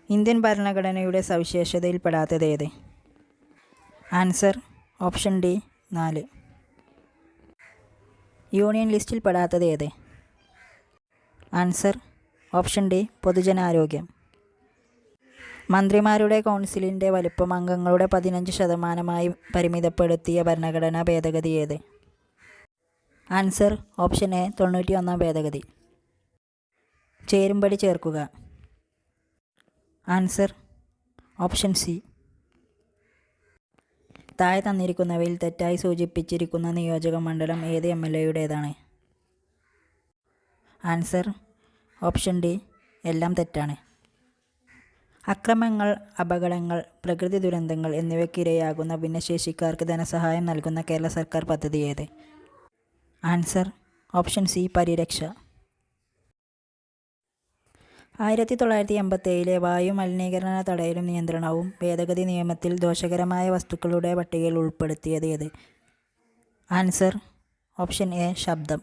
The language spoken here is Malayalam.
ഇന്ത്യൻ ഭരണഘടനയുടെ സവിശേഷതയിൽപ്പെടാത്തത് ഏത്? Answer option D 4. യൂണിയൻ ലിസ്റ്റിൽ പെടാത്തത് ഏത്? ആൻസർ ഓപ്ഷൻ ഡി പൊതുജനാരോഗ്യം. മന്ത്രിമാരുടെ കൗൺസിലിൻ്റെ വലിപ്പം അംഗങ്ങളുടെ 15% പരിമിതപ്പെടുത്തിയ ഭരണഘടനാ ഭേദഗതി ഏത്? ആൻസർ ഓപ്ഷൻ എ 91 ഭേദഗതി. ചേരുംപടി ചേർക്കുക. Answer option C. താഴെ തന്നിരിക്കുന്നവയിൽ തെറ്റായി സൂചിപ്പിച്ചിരിക്കുന്ന നിയോജക മണ്ഡലം ഏത് MLA-യുടേതാണ്? ആൻസർ ഓപ്ഷൻ ഡി എല്ലാം തെറ്റാണ്. അക്രമങ്ങൾ, അപകടങ്ങൾ, പ്രകൃതി ദുരന്തങ്ങൾ എന്നിവയ്ക്കിരയാകുന്ന ഭിന്നശേഷിക്കാർക്ക് ധനസഹായം നൽകുന്ന കേരള സർക്കാർ പദ്ധതി ഏത്? ആൻസർ ഓപ്ഷൻ സി പരിരക്ഷ. 1987 വായു മലിനീകരണ തടയലും നിയന്ത്രണവും ഭേദഗതി നിയമത്തിൽ ദോഷകരമായ വസ്തുക്കളുടെ പട്ടികയിൽ ഉൾപ്പെടുത്തിയത് ഏത്? ആൻസർ ഓപ്ഷൻ എ ശബ്ദം.